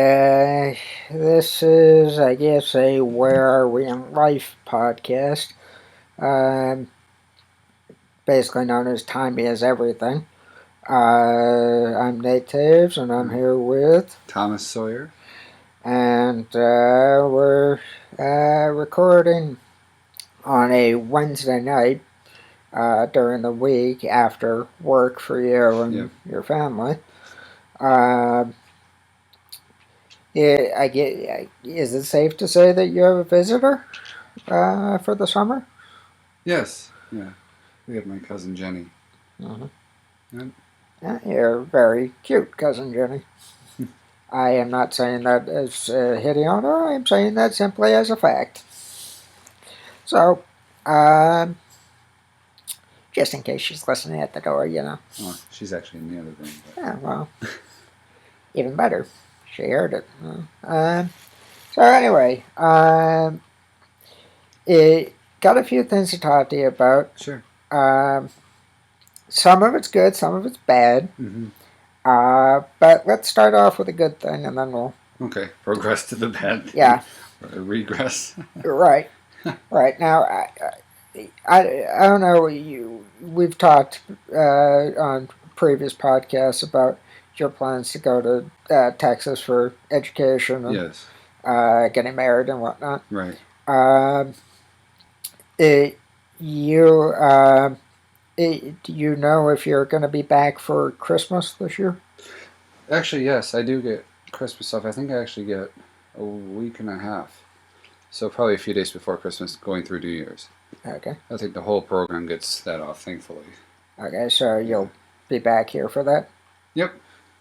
This is, I guess, a Where Are We in Life podcast. Um, Basically known as Time is Everything. I'm Nate Taves, and I'm here with... Thomas Sawyer. And we're recording on a Wednesday night during the week after work for you and your family. Is it safe to say that you have a visitor for the summer? Yes, yeah. We have my cousin Jenny. Mm-hmm. You're very cute, cousin Jenny. I am not saying that as hitting on her. I am saying that simply as a fact. So, just in case she's listening at the door, you know. Oh, she's actually in the other room. But... Yeah, well, even better. She heard it. So anyway, it got a few things to talk to you about. Sure. Some of it's good, some of it's bad. Mm-hmm. But let's start off with a good thing, and then we'll... Okay, progress to the bad thing. Yeah. Or regress. Right. Right. Now, I don't know, we've talked on previous podcasts about your plans to go to Texas for education and yes. Getting married and whatnot. Right. Do you know if you're going to be back for Christmas this year? Actually, yes, I do get Christmas stuff. I think I actually get a week and a half. So probably a few days before Christmas, going through New Year's. Okay. I think the whole program gets that off, thankfully. Okay, so you'll be back here for that? Yep.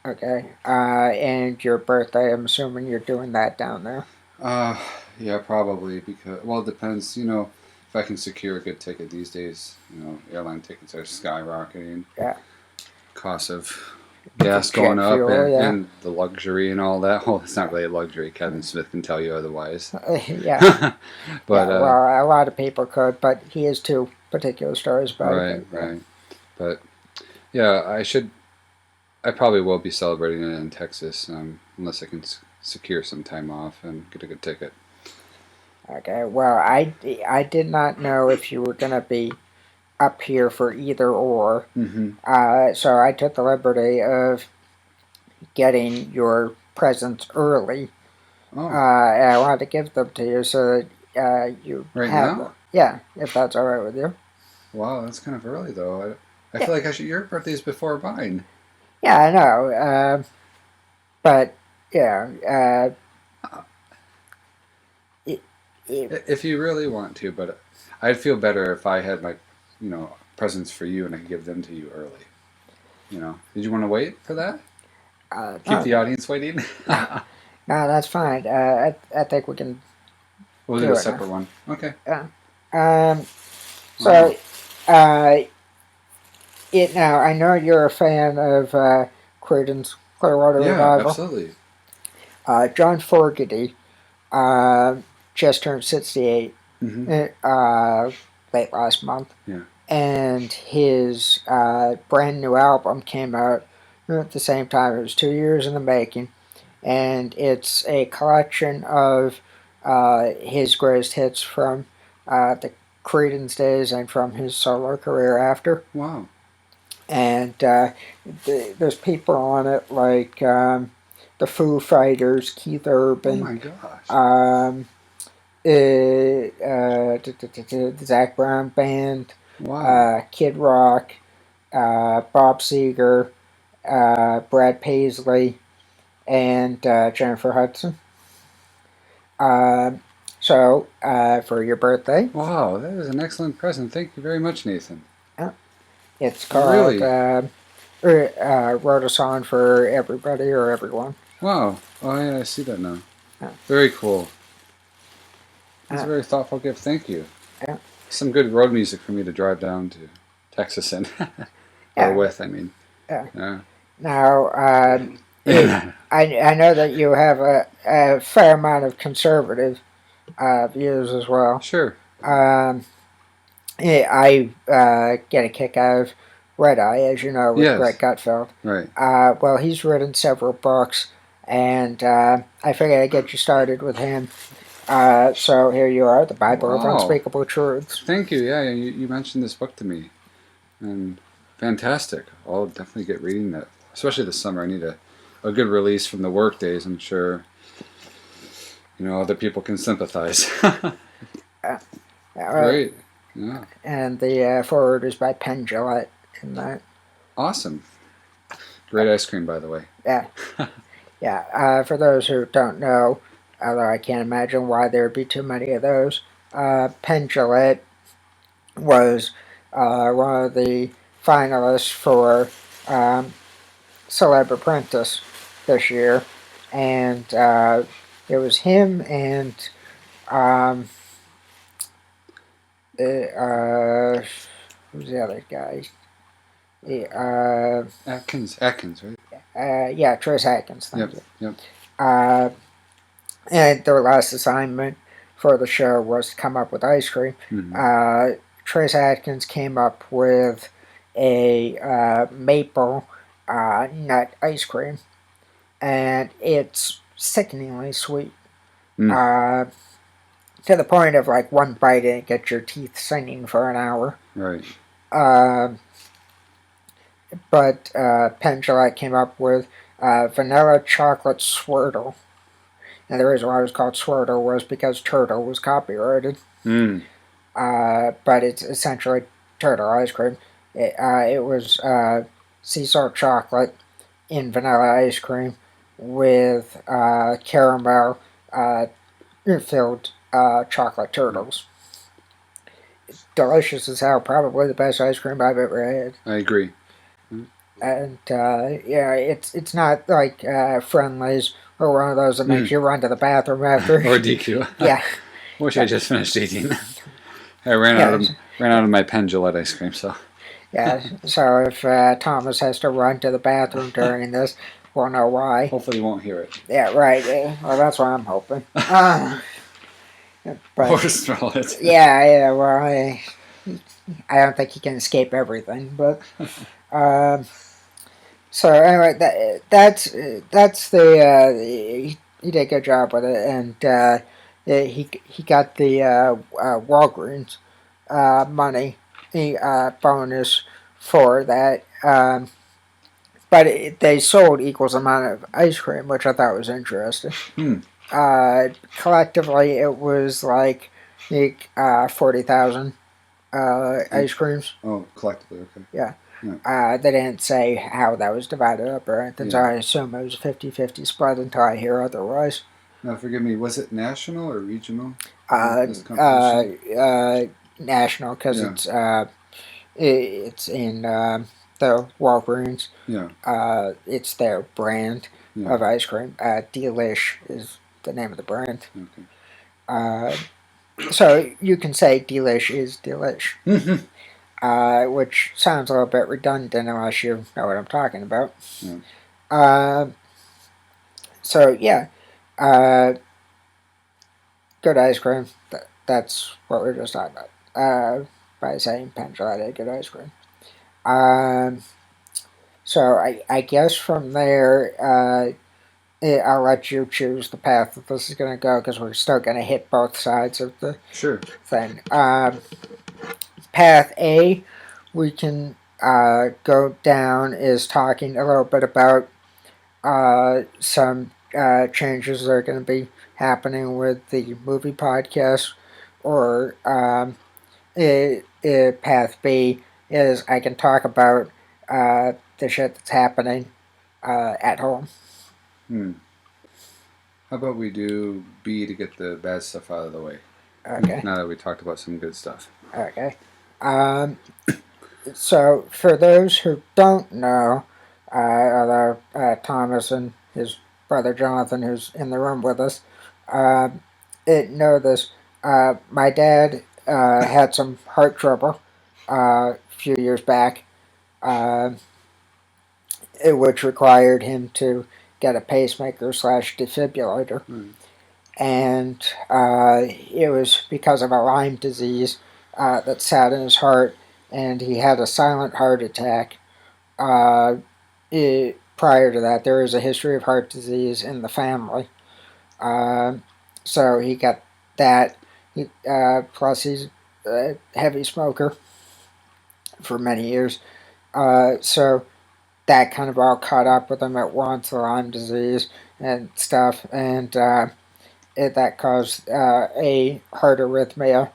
Okay. And your birthday, I'm assuming you're doing that down there? Yeah, probably, because, well, it depends, if I can secure a good ticket these days. Airline tickets are skyrocketing. Yeah. Cost of gas going up and the luxury and all that. Well, it's not really a luxury. Kevin Smith can tell you otherwise. Yeah. But well, a lot of people could, but he has two particular stories about it. Right. But yeah, I probably will be celebrating it in Texas, unless I can secure some time off and get a good ticket. Okay. Well, I did not know if you were going to be up here for either or. Mm-hmm. So I took the liberty of getting your presents early. Oh. And I wanted to give them to you so that you right have now? them. Yeah, if that's all right with you. Wow, that's kind of early though. I feel like your birthday's before mine. Yeah, I know. But yeah. If you really want to, but I'd feel better if I had presents for you and I could give them to you early. Did you want to wait for that? Keep the audience waiting? No, that's fine. I think we can. We'll do a separate one. Okay. So, now I know you're a fan of Creedence Clearwater Revival. Yeah, absolutely. John Fogerty just turned 68 late last month. Yeah. And his brand new album came out at the same time. It was 2 years in the making. And it's a collection of his greatest hits from the Creedence days and from his solo career after. Wow. And there's people on it like the Foo Fighters, Keith Urban. Oh my gosh. The Zac Brown Band. Wow. Kid Rock, Bob Seger, Brad Paisley, and Jennifer Hudson. So, for your birthday. Wow, that is an excellent present. Thank you very much, Nathan. It's called Wrote a Song for Everybody or Everyone. Wow. Oh, yeah, I see that now. Very cool. That's a very thoughtful gift. Thank you. Yeah. Some good road music for me to drive down to Texas in. Or with, I mean. Yeah. Now, I know that you have a fair amount of conservative views as well. Sure. I get a kick out of Red Eye, as you know, with Greg Gutfeld. Right. Well, he's written several books and I figured I'd get you started with him. So here you are, the Bible of Wow. Unspeakable Truths. Thank you. Yeah, you mentioned this book to me, and fantastic. I'll definitely get reading that, especially this summer. I need a good release from the work days. I'm sure other people can sympathize. Uh, Great. Yeah. and the forward is by Penn Jillette in that. Awesome. Great ice cream, by the way. Yeah. Yeah. For those who don't know, although I can't imagine why there'd be too many of those, Penn Jillette was one of the finalists for Celeb Apprentice this year, and it was him and um, who's the other guy? Atkins, right? Yeah, Tris Atkins. Thank Yep, you. yep. And their last assignment for the show was to come up with ice cream. Mm-hmm. Tris Atkins came up with a maple nut ice cream, and it's sickeningly sweet. Mm. To the point of like one bite and it gets your teeth singing for an hour. Right. But Penn Jillette came up with vanilla chocolate swirtle. And the reason why it was called swirtle was because turtle was copyrighted. Mm. But it's essentially turtle ice cream. It was sea salt chocolate in vanilla ice cream with caramel filled chocolate turtles. Delicious as hell. Probably the best ice cream I've ever had. I agree. And yeah, it's not like Friendlies or one of those that makes you run to the bathroom after. Or DQ. Yeah. Wish I just finished eating. I ran out of my Penn Jillette ice cream, so. Yeah. So if Thomas has to run to the bathroom during this, we'll know why. Hopefully, you won't hear it. Yeah. Right. Well, that's what I'm hoping. But, or smell it. Yeah. Well, I don't think he can escape everything, but. So anyway, that's the he did a good job with it, and he got the Walgreens money bonus for that. But they sold equals amount of ice cream, which I thought was interesting. Collectively, it was like 40,000 ice creams. Oh, collectively, okay. Yeah. They didn't say how that was divided up or anything, so I assume it was a 50-50 split until I hear otherwise. Now, forgive me, was it national or regional? National, because it's in the Walgreens. Yeah. It's their brand of ice cream. Delish is the name of the brand. Okay. So you can say Delish is Delish. Which sounds a little bit redundant unless you know what I'm talking about. Yeah. So yeah, good ice cream. That's what we were just talking about. By saying Penn Jillette, good ice cream. So I guess from there, I'll let you choose the path that this is going to go because we're still going to hit both sides of the thing. Path A, we can go down is talking a little bit about some changes that are going to be happening with the movie podcast, or Path B is I can talk about the shit that's happening at home. How about we do B to get the bad stuff out of the way? Okay. Now that we talked about some good stuff. Okay. So for those who don't know, although Thomas and his brother Jonathan, who's in the room with us, know this. My dad had some heart trouble a few years back, which required him to get a pacemaker slash defibrillator. And it was because of a Lyme disease that sat in his heart, and he had a silent heart attack. prior to that, there is a history of heart disease in the family. Uh, so he got that. Plus, he's a heavy smoker for many years. So that kind of all caught up with him at once, Lyme disease and stuff, and that caused a heart arrhythmia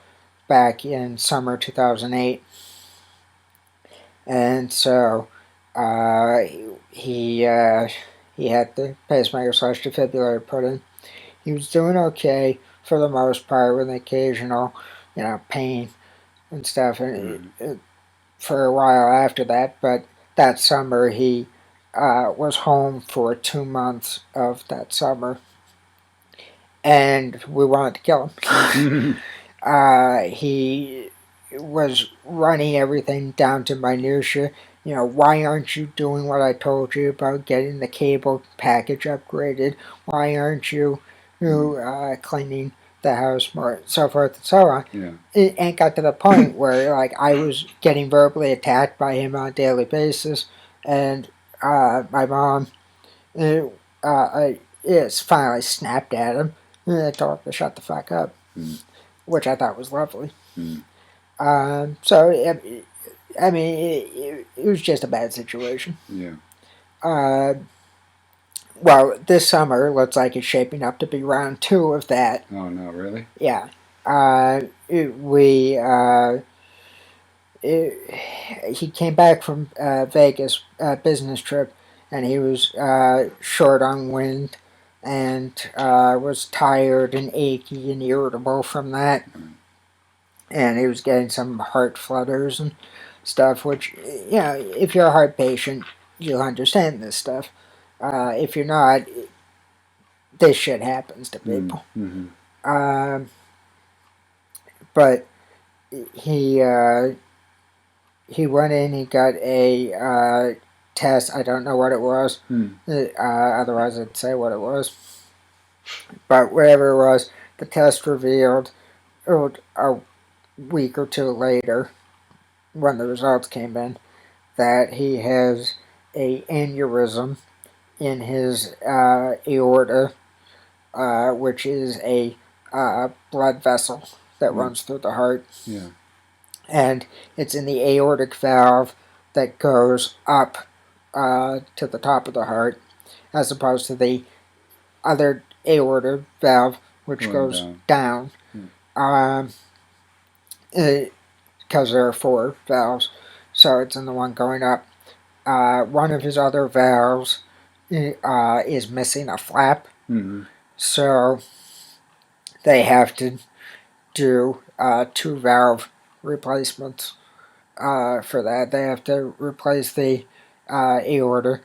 back in summer 2008. And so uh, he had the pacemaker slash defibrillator put in. He was doing okay for the most part, with occasional, pain and stuff, and Right. for a while after that. But that summer, he was home for 2 months of that summer, and we wanted to kill him. He was running everything down to minutia. Why aren't you doing what I told you about getting the cable package upgraded? Why aren't you cleaning the house more, so forth and so on? Yeah. It got to the point where like I was getting verbally attacked by him on a daily basis, and my mom is finally snapped at him and told him to shut the fuck up, which I thought was lovely. So I mean, it was just a bad situation. Yeah. Uh, well, this summer looks like it's shaping up to be round two of that. Oh no, really? Yeah. We he came back from Vegas business trip, and he was short on wind, and was tired and achy and irritable from that, and he was getting some heart flutters and stuff. Which, if you're a heart patient, you'll understand this stuff. If you're not, this shit happens to people. Mm-hmm. Um, but he he went in. He got a test. I don't know what it was. Otherwise, I'd say what it was. But whatever it was, the test revealed a week or two later, when the results came in, that he has a aneurysm in his aorta, which is a blood vessel that runs through the heart. Yeah. And it's in the aortic valve that goes up to the top of the heart, as opposed to the other aorta valve, which Going goes down. down. Because there are four valves, so it's in the one going up. One of his other valves is missing a flap, so they have to do two valve replacements for that. They have to replace the aorta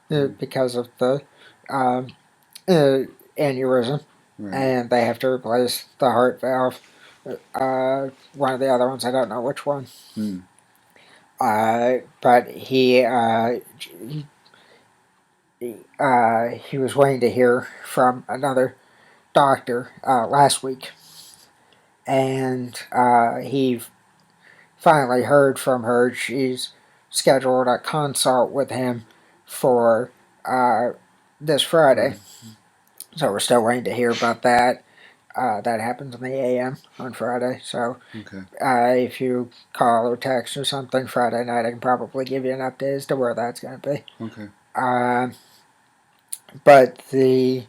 because of the aneurysm, Right. and they have to replace the heart valve. One of the other ones, I don't know which one. But he was waiting to hear from another doctor last week, and he finally heard from her. She's scheduled a consult with him for this Friday, so we're still waiting to hear about that. That happens in the AM on Friday, so if you call or text or something Friday night, I can probably give you an update as to where that's going to be. Okay. But the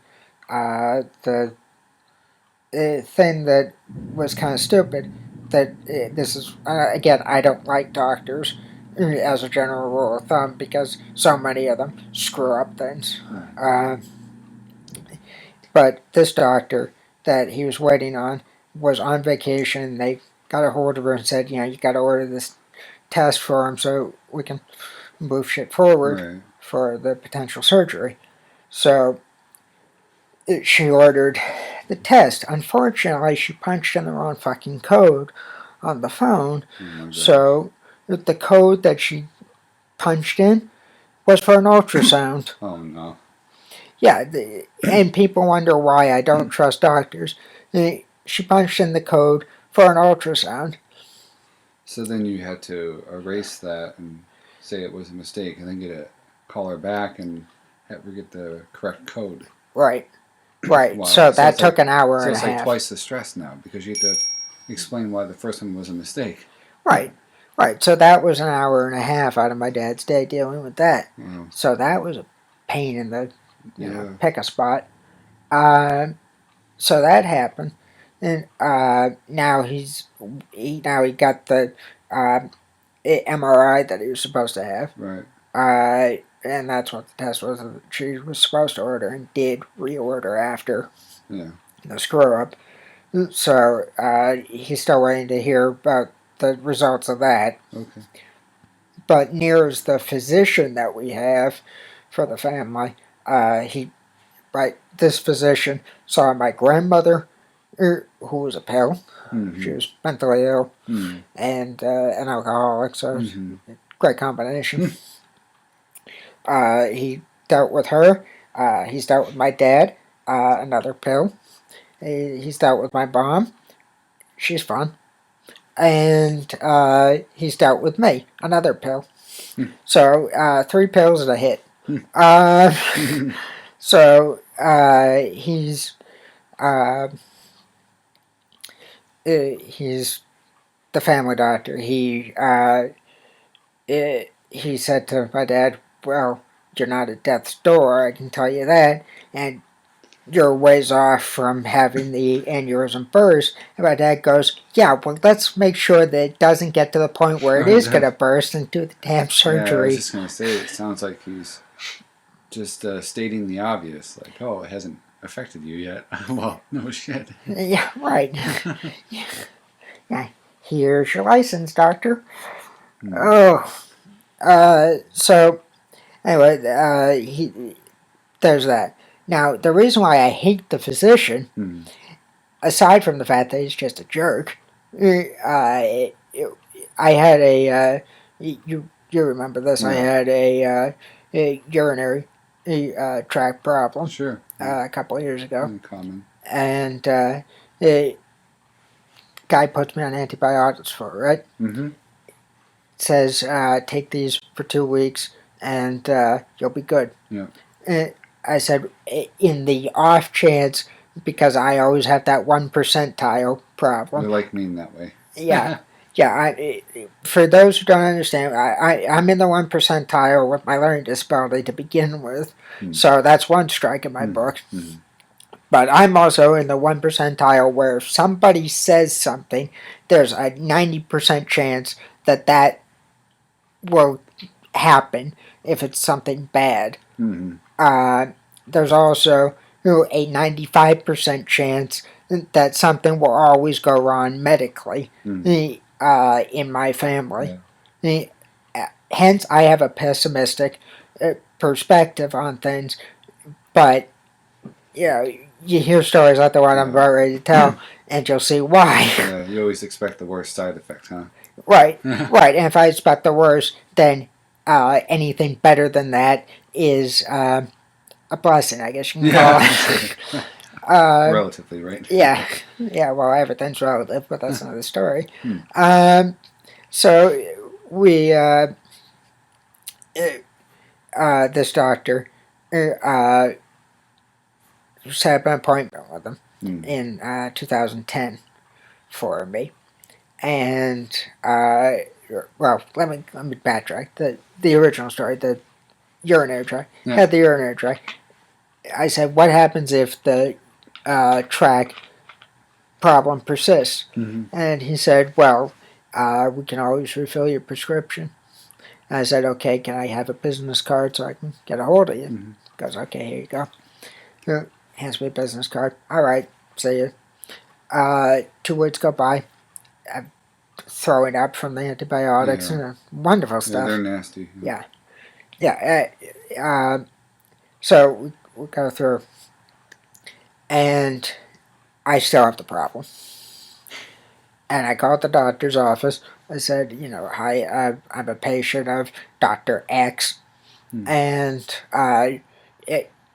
thing that was kind of stupid, that this is again, I don't like doctors as a general rule of thumb, because so many of them screw up things. But this doctor that he was waiting on was on vacation. They got a hold of her and said, you got to order this test for him so we can move shit forward for the potential surgery. So she ordered the test. Unfortunately, she punched in the wrong fucking code on the phone. So the code that she punched in was for an ultrasound. Oh no. Yeah, and people wonder why I don't trust doctors. She punched in the code for an ultrasound. So then you had to erase that and say it was a mistake, and then call her back and ever get the correct code. Right. Right. Wow. So that took an hour So and a it's like half. twice the stress now because you have to explain why the first one was a mistake. Right. Right. So that was an hour and a half out of my dad's day dealing with that. Wow. So that was a pain in the, Yeah. pick a spot. So that happened, and now he got the MRI that he was supposed to have. Right. And that's what the test was that she was supposed to order and did reorder after Yeah. the screw up. So he's still waiting to hear about the results of that. Okay. But Near's the physician that we have for the family. This physician saw my grandmother, who was a pill. Mm-hmm. She was mentally ill Mm-hmm. and an alcoholic, so Mm-hmm. great combination. He dealt with her. He's dealt with my dad, another pill. He's dealt with my mom. She's fun. And he's dealt with me, another pill. So 3 pills is a hit. So he's the family doctor. He said to my dad, "Well, you're not at death's door, I can tell you that, and you're ways off from having the aneurysm burst." And my dad goes, "Yeah, well, let's make sure that it doesn't get to the point where it is going to burst and do the damn surgery." Yeah, I was just going to say, it sounds like he's just stating the obvious, like, oh, it hasn't affected you yet. Well, no shit. Yeah, right. Yeah. Here's your license, doctor. Oh. So, anyway, there's that. Now, the reason why I hate the physician, aside from the fact that he's just a jerk, I had you remember this? Yeah. I had a urinary tract problem. Sure. A couple of years ago. Common. And the guy puts me on antibiotics for it, right? Mm-hmm. Says take these for 2 weeks and you'll be good. Yeah. I said, in the off chance, because I always have that 1 percentile problem. You like me in that way. Yeah. Yeah, for those who don't understand, I'm in the 1 percentile with my learning disability to begin with, so that's one strike in my book. But I'm also in the 1 percentile where if somebody says something, there's a 90% chance that will happen if it's something bad. There's also a 95% chance that something will always go wrong medically in my family. Yeah. Hence, I have a pessimistic perspective on things, but you hear stories like the one I'm about ready to tell, and you'll see why. Yeah, you always expect the worst side effect, huh? Right, right. And if I expect the worst, then anything better than that is a blessing, I guess you can call it. Relatively, right? Yeah, well, everything's relative, but that's another story. So we, this doctor, set up an appointment with him in 2010 for me. And, well, let me backtrack. The original story, the urinary tract, had the urinary tract. I said, what happens if the tract problem persists? And he said, well, we can always refill your prescription. And I said, okay, can I have a business card so I can get a hold of you? He goes, okay, here you go. Hands me a business card. All right, see you. 2 weeks go by. I'm throwing up from the antibiotics and wonderful stuff. Yeah, they're nasty. Yeah. So we go through, and I still have the problem. And I called the doctor's office. I said, hi, I'm a patient of Dr. X. And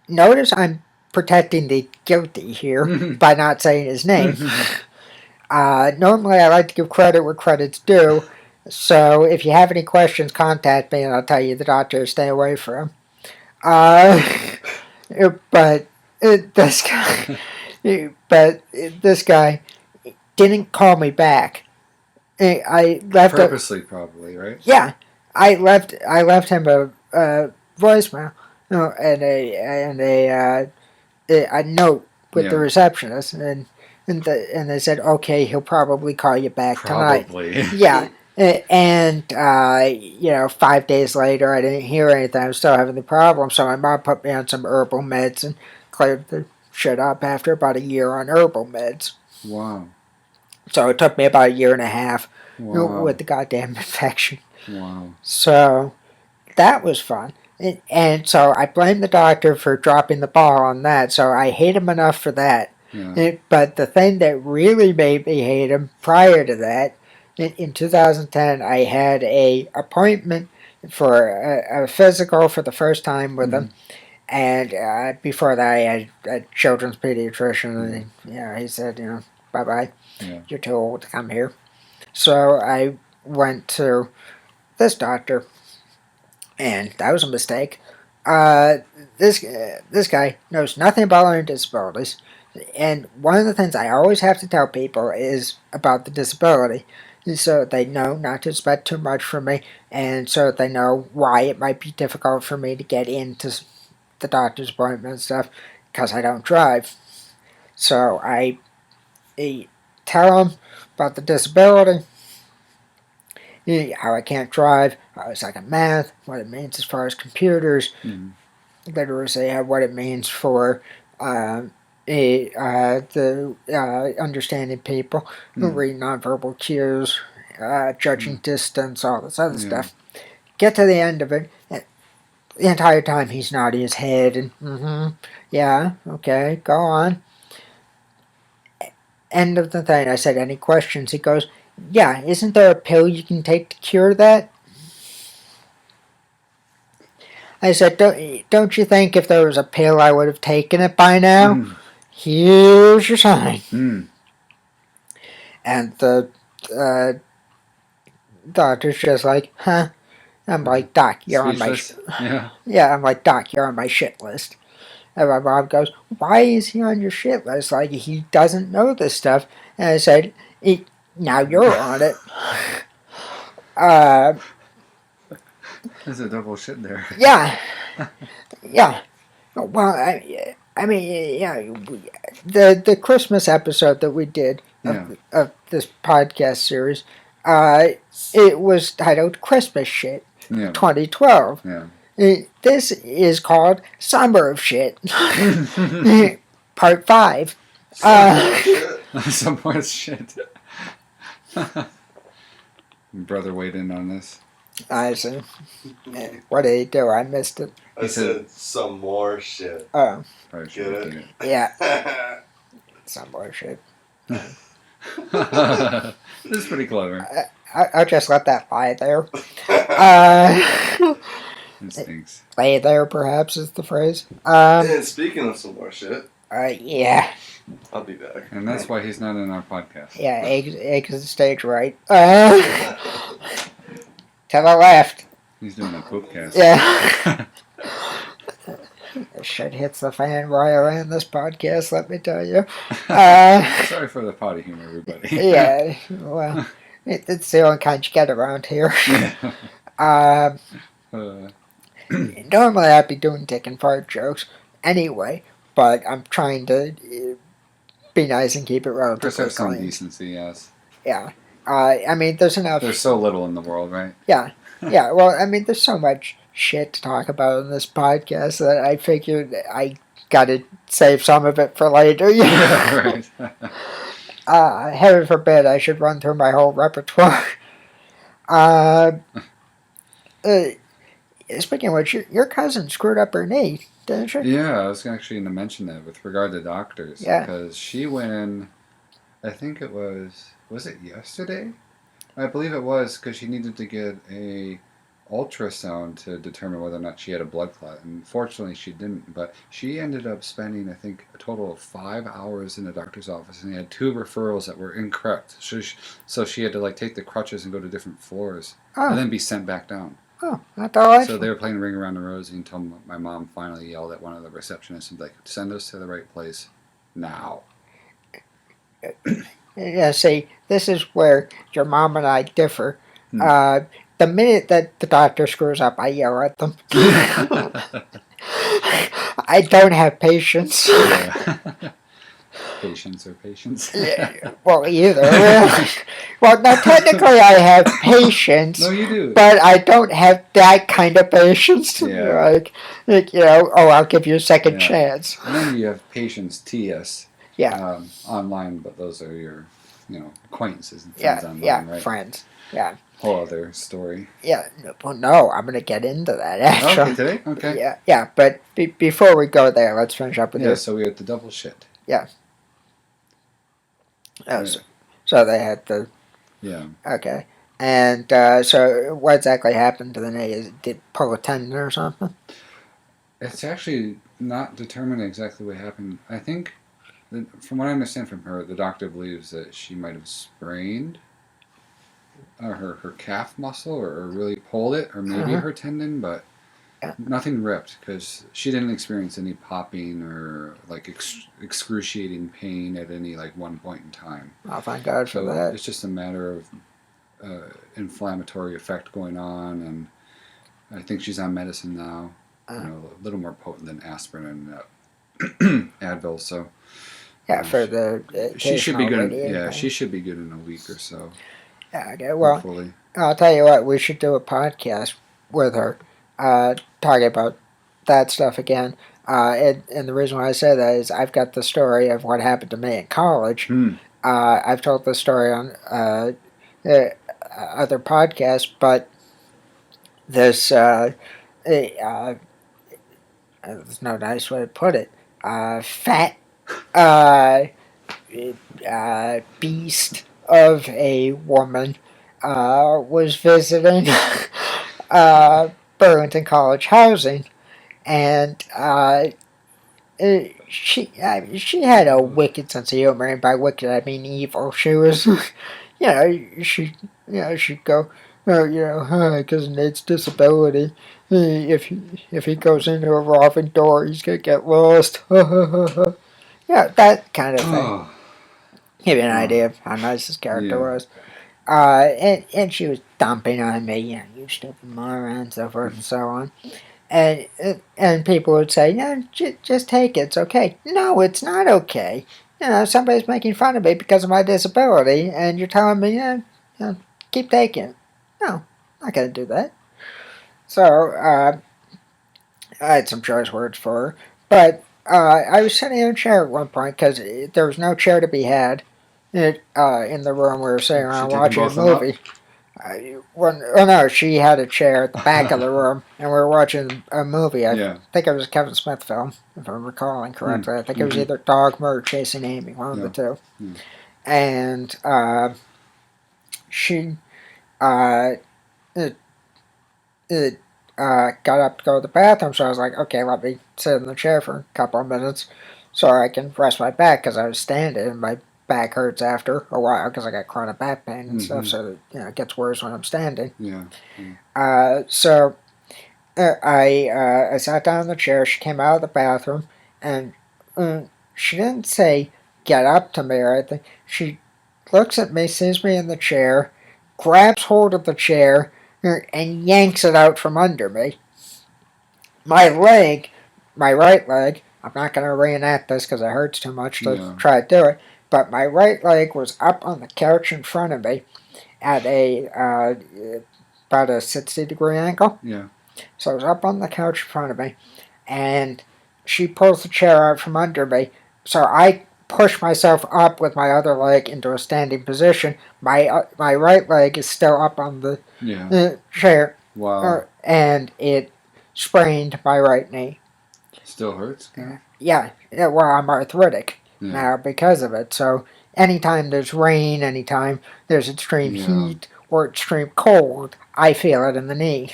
notice I'm protecting the guilty here by not saying his name. Normally I like to give credit where credit's due. So if you have any questions, contact me and I'll tell you the doctor to stay away from. Uh, but this guy, but this guy didn't call me back. I left a Purposely, probably, right? yeah. I left him a voicemail, and a note with the Yeah. receptionist, and they said, okay, he'll probably call you back tonight. Probably. Yeah. And 5 days later, I didn't hear anything. I was still having the problem, so my mom put me on some herbal meds and cleared the shit up after about a year on herbal meds. Wow. So it took me about a year and a half with Wow. the goddamn infection. Wow. So that was fun. And so I blame the doctor for dropping the ball on that. So I hate him enough for that. Yeah. But the thing that really made me hate him prior to that, in 2010, I had a appointment for a physical for the first time with him. And before that, I had a children's pediatrician. And he said, bye bye. Yeah. You're too old to come here. So I went to this doctor, and that was a mistake. Uh, this guy knows nothing about learning disabilities, and one of the things I always have to tell people is about the disability, so they know not to expect too much from me, and so they know why it might be difficult for me to get into the doctor's appointment and stuff, because I don't drive. So I tell them about the disability, how I can't drive, how I suck at math, what it means as far as computers, literacy, what it means for understanding people, reading nonverbal cues, judging distance, all this other Yeah. stuff. Get to the end of it. The entire time he's nodding his head and, yeah, okay, go on. End of the thing. I said, any questions? He goes, yeah, isn't there a pill you can take to cure that? I said, don't you think if there was a pill I would have taken it by now? Here's your sign. And the uh, doctor's just like, huh? I'm like, Doc, you're on my Speechless. Yeah. yeah. I'm like, Doc, you're on my shit list. And my mom goes, why is he on your shit list? Like he doesn't know this stuff. And I said, now you're on it. Uh, There's a double shit there. yeah, yeah. Well, I mean, yeah. The Christmas episode that we did Yeah. of this podcast series, it was titled Christmas Shit Yeah. 2012. Yeah. This is called Summer of Shit, Part 5. Some more shit. Brother weighed in on this. I see. What did he do? I missed it. I said some more shit. Oh. Probably Get it? Yeah. Some more shit. This is pretty clever. I'll just let that lie there. It stinks. Lay there, perhaps, is the phrase. And speaking of some more shit, yeah. I'll be back. And that's why he's not in our podcast. Yeah, exit stage right. To the left. He's doing a poopcast. Yeah. Shit hits the fan while I end this podcast, let me tell you. Sorry for the potty humor, everybody. Yeah, well, it's the only kind you get around here. Normally I'd be doing dick and fart jokes anyway, but I'm trying to be nice and keep it relatively Preserve some clean. decency, yes. Yeah. I mean, there's enough. There's so little in the world, right? Yeah. Yeah, well, I mean, there's so much shit to talk about in this podcast that I figured I gotta save some of it for later. Yeah, right. Heaven forbid I should run through my whole repertoire. Speaking of which, your cousin screwed up her knee, didn't she? Yeah, I was actually going to mention that with regard to doctors. Yeah. Because she went in, I think it was it yesterday? I believe it was, because she needed to get a ultrasound to determine whether or not she had a blood clot. And fortunately she didn't, but she ended up spending, I think, a total of 5 hours in the doctor's office, and he had 2 referrals that were incorrect. So she had to take the crutches and go to different floors, and then be sent back down. Oh, that's delightful. So they were playing Ring Around the Rosie until my mom finally yelled at one of the receptionists and be like, "Send us to the right place now." Yeah, see, this is where your mom and I differ. Hmm. The minute that the doctor screws up, I yell at them. I don't have patience. Yeah. Patience or patience? Yeah, well, either. Well, now technically I have patience. No, you do. But I don't have that kind of patience. Yeah. Like, I'll give you a second Yeah. chance. And then you have Patience TS. Yeah. Online, but those are your, acquaintances and Yeah, friends online, yeah, right? friends. Yeah. Whole other story. Yeah, no, I'm going to get into that actually. Okay, today? Okay. Yeah, but before we go there, let's finish up with Yeah, this. so we had the double shit. Yeah. Oh, Right. so they had the. Yeah. Okay. And so what exactly happened to the knee? Did it pull a tendon or something? It's actually not determined exactly what happened. I think, from what I understand from her, the doctor believes that she might have sprained her calf muscle or really pulled it, or maybe her tendon, but Yeah. nothing ripped because she didn't experience any popping or like excruciating pain at any like one point in time. Oh, thank God for So that. it's just a matter of inflammatory effect going on, and I think she's on medicine now. A little more potent than aspirin and Advil. So Yeah, for the she should be good. radiating pain. She should be good in a week or so. Yeah, okay, well, Hopefully. I'll tell you what, we should do a podcast with her, talking about that stuff again. And the reason why I say that is I've got the story of what happened to me in college. I've told the story on other podcasts, but this there's no nice way to put it. Fat uh, beast of a woman was visiting Burlington College housing, and she had a wicked sense of humor, and by wicked I mean evil. She was, she'd go, oh, hi, because Nate's disability. If he goes into a revolving door, he's gonna get lost. Yeah, that kind of thing. Oh. Give you an idea of how nice this character was. And she was dumping on me, you stupid moron, and so forth and so on. And people would say, no, just take it, it's okay. No, it's not okay. Somebody's making fun of me because of my disability, and you're telling me, keep taking it. No, I'm not going to do that. So, I had some choice words for her. But I was sitting in a chair at one point because there was no chair to be had in the room we were sitting around watching a movie. No, she had a chair at the back of the room, and we were watching a movie. I think it was a Kevin Smith film, if I'm recalling correctly. I think it was either Dogma or Chasing Amy, one of the two. And she got up to go to the bathroom, so I was like, okay, let me sit in the chair for a couple of minutes so I can rest my back because I was standing and my back hurts after a while because I got chronic back pain and stuff, so it gets worse when I'm standing. So I sat down in the chair. She came out of the bathroom, and she didn't say get up to me or anything. She looks at me, sees me in the chair, grabs hold of the chair, and yanks it out from under me. My right leg, I'm not going to reenact this because it hurts too much to try to do it, but my right leg was up on the couch in front of me at about a 60-degree angle. So it was up on the couch in front of me, and she pulls the chair out from under me, so I push myself up with my other leg into a standing position. My right leg is still up on the chair. Wow. And it sprained my right knee. Still hurts? Yeah. Well, I'm arthritic now because of it. So anytime there's rain, anytime there's extreme heat or extreme cold, I feel it in the knee.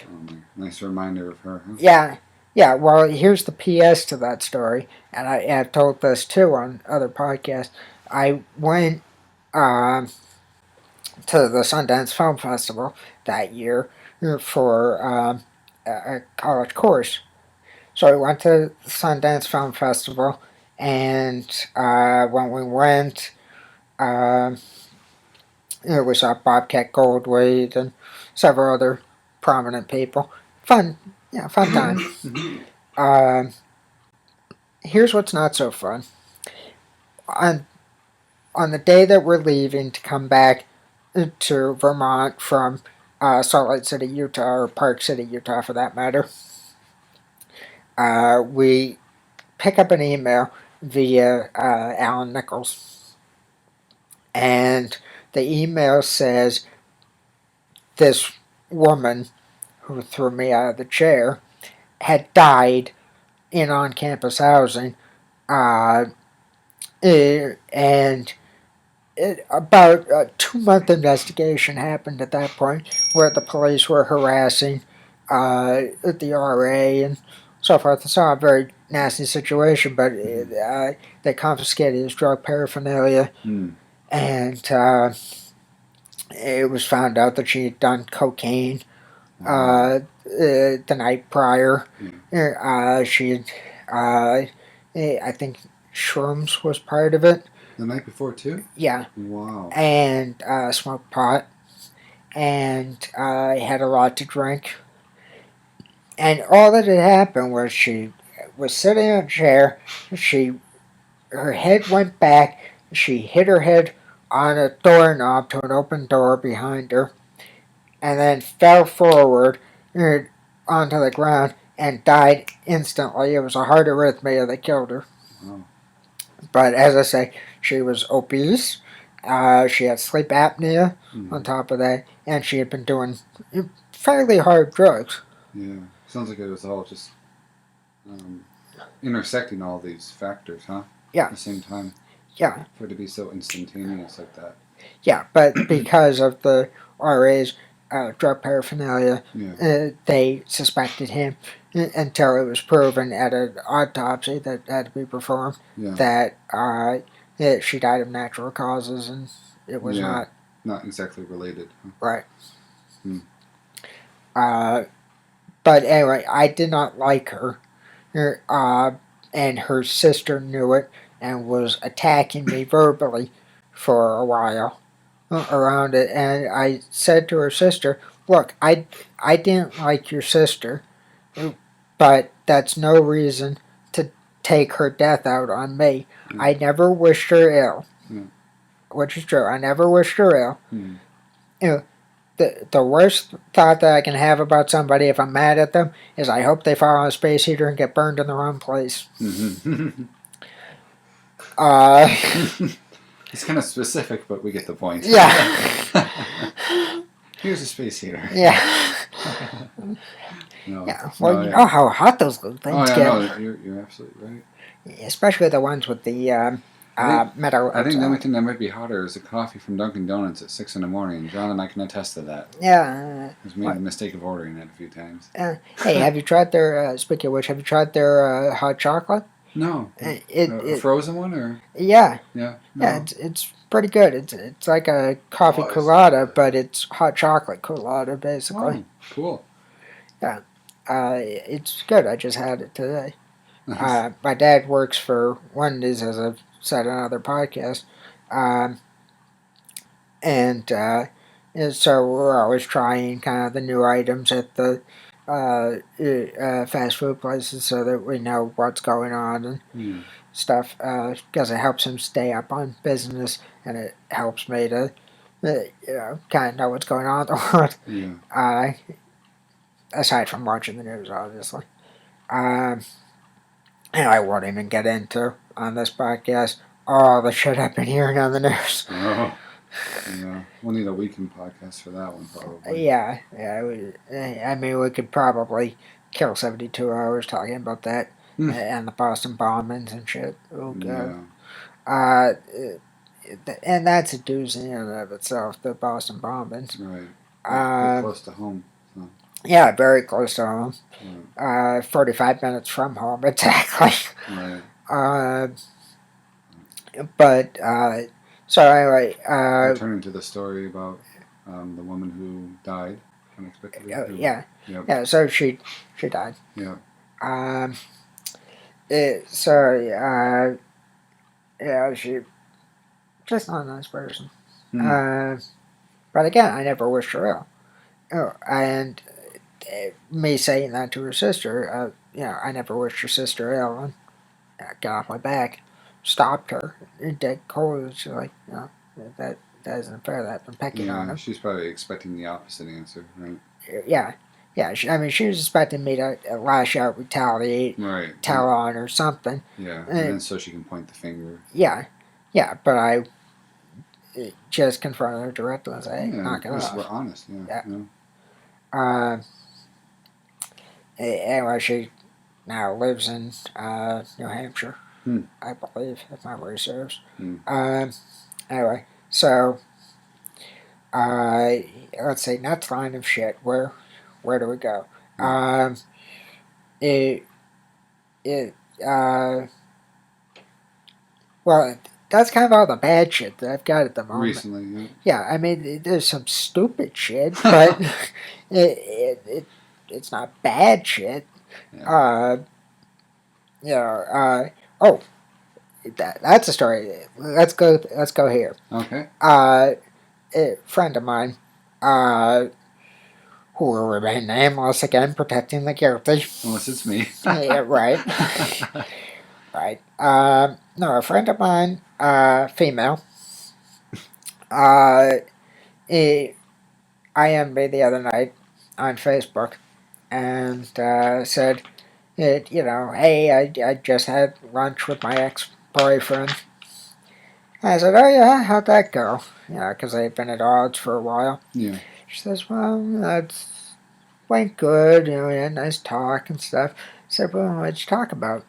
Nice reminder of her. Huh? Yeah. Well, here's the PS to that story, and I've told this too on other podcasts. I went to the Sundance Film Festival that year for a college course. So we went to the Sundance Film Festival, and when we went, uh, we saw Bobcat Goldthwait and several other prominent people. Fun, fun time. Uh, Here's what's not so fun. On on the day that we're leaving to come back to Vermont from Salt Lake City, Utah, or Park City, Utah, for that matter, we pick up an email via Alan Nichols, and the email says this woman who threw me out of the chair had died in on-campus housing, uh, and about a 2 month investigation happened at that point where the police were harassing the RA and so forth. It's not a very nasty situation, but they confiscated his drug paraphernalia, and it was found out that she had done cocaine the night prior. She had, I think, shrooms was part of it. The night before too? Yeah. Wow. And smoked pot, and had a lot to drink. And all that had happened was she was sitting in a chair. Her head went back. She hit her head on a doorknob to an open door behind her, and then fell forward onto the ground and died instantly. It was a heart arrhythmia that killed her. Wow. But as I say, she was obese. She had sleep apnea on top of that, and she had been doing fairly hard drugs. Yeah, sounds like it was all just intersecting all these factors, huh? Yeah. At the same time. Yeah. For it to be so instantaneous like that. Yeah, but because of the RA's drug paraphernalia, they suspected him until it was proven at an autopsy that had to be performed that she died of natural causes, and it was not exactly related. Huh? Right. But anyway, I did not like her, and her sister knew it and was attacking me verbally for a while around it. And I said to her sister, "Look, I didn't like your sister, but that's no reason to take her death out on me. I never wished her ill, which is true. I never wished her ill. You know, the worst thought that I can have about somebody if I'm mad at them is I hope they fall on a space heater and get burned in the wrong place." It's kind of specific, but we get the point. Yeah. Here's a space heater. Yeah. No. Yeah. Well, you know how hot those little things get. No, you're absolutely right. Especially the ones with the metal. I think the only thing that might be hotter is a coffee from Dunkin' Donuts at 6 a.m. John and I can attest to that. Yeah. I've made the mistake of ordering it a few times. Hey, have you tried their, speaking of which, have you tried their hot chocolate? No. A frozen one or? Yeah. Yeah. No. Yeah, it's pretty good. It's like a coffee colada, but it's hot chocolate colada, basically. Oh, cool. Yeah. It's good. I just had it today. My dad works for Wendy's, as I've said on other podcasts. And so we're always trying kind of the new items at the fast food places so that we know what's going on and stuff, because it helps him stay up on business, and it helps me to kind of know what's going on in the world. Aside from watching the news, obviously. And I won't even get into on this podcast all the shit I've been hearing on the news. Oh. Yeah, we'll need a weekend podcast for that one, probably. Yeah. I mean, we could probably kill 72 hours talking about that and the Boston bombings and shit. Oh, God. Yeah. And that's a doozy in and of itself, the Boston bombings. Right. Close to home. So. Yeah, very close to home. Right. 45 minutes from home, exactly. Right. But, so anyway. Returning to the story about the woman who died. unexpectedly. Yeah. Yep. Yeah, so she died. Yeah. Um, so, yeah, she just not a nice person. Hmm. But again, I never wished her ill. Oh, and me saying that to her sister, I never wished her sister ill, and got off my back, stopped her in dead cold. She's like, that isn't fair. That I'm pecking on Yeah, him. she's probably expecting the opposite answer, right? Yeah, yeah. She was expecting me to lash out, retaliate, Right. tell on her something. Yeah, and then so she can point the finger. Yeah, yeah. But I just confronted her directly and said, "Hey, Yeah, knock it we're off." honest. Yeah. Yeah. Yeah. Uh, anyway, she now lives in New Hampshire, Hmm. I believe, if memory serves. Hmm. Anyway, so let's see, next line of shit. Where do we go? Yeah. It it well, that's kind of all the bad shit that I've got at the moment. Recently, Yeah, I mean, there's some stupid shit, but it's not bad shit. yeah. Uh, oh, that's a story. Let's go. Let's go here. Okay. A friend of mine, who will remain nameless again, protecting the guilty. Unless it's me. Yeah, right. Right. No, a friend of mine, female. Uh, eh, IM'd me the other night on Facebook and said, hey, I just had lunch with my ex-boyfriend. I said, oh yeah, how'd that go? Because they've been at odds for a while. Yeah. She says, well, that went good, we had a nice talk and stuff. I said, well, what'd you talk about?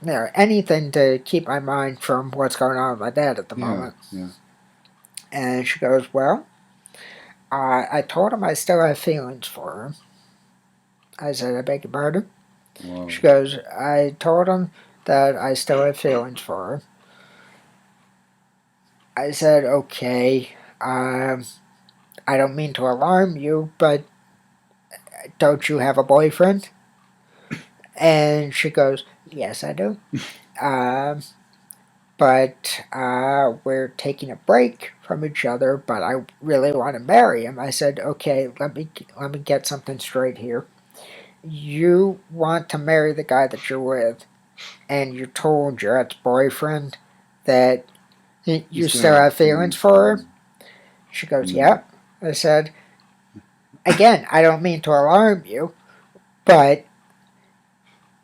Anything to keep my mind from what's going on with my dad at the moment. Yeah. And she goes, well, I told him I still have feelings for him. I said, I beg your pardon? Whoa. She goes, I told him that I still have feelings for him. I said, okay, I don't mean to alarm you, but don't you have a boyfriend? And she goes, yes, I do. But we're taking a break from each other, but I really want to marry him. I said, okay, let me get something straight here. You want to marry the guy that you're with, and you told your ex-boyfriend that you still have feelings for him? She goes, yeah. I said, again, I don't mean to alarm you, but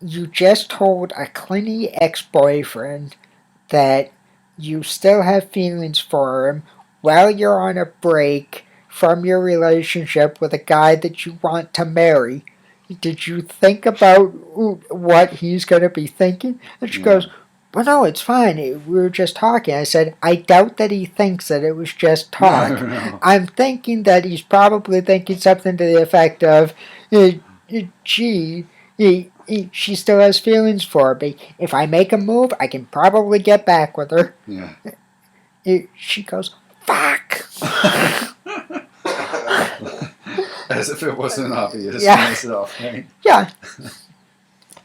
you just told a clingy ex-boyfriend that you still have feelings for him while you're on a break from your relationship with a guy that you want to marry. Did you think about what he's going to be thinking? And she goes, well, no, it's fine. We were just talking. I said, I doubt that he thinks that it was just talk. No. I'm thinking that he's probably thinking something to the effect of, gee, she still has feelings for me. If I make a move, I can probably get back with her. Yeah. She goes, fuck. As if it wasn't obvious myself, right? Yeah.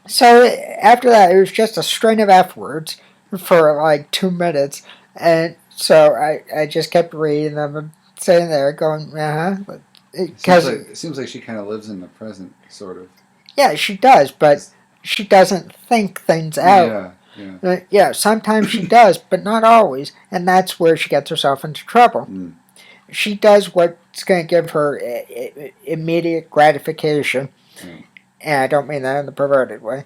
So after that, it was just a string of F words for like 2 minutes. And so I just kept reading them and sitting there going, uh-huh. It seems like she kind of lives in the present, sort of. Yeah, she does, but she doesn't think things out. Yeah. Sometimes she does, but not always. And that's where she gets herself into trouble. Mm. She does what's going to give her immediate gratification. Mm. And I don't mean that in the perverted way.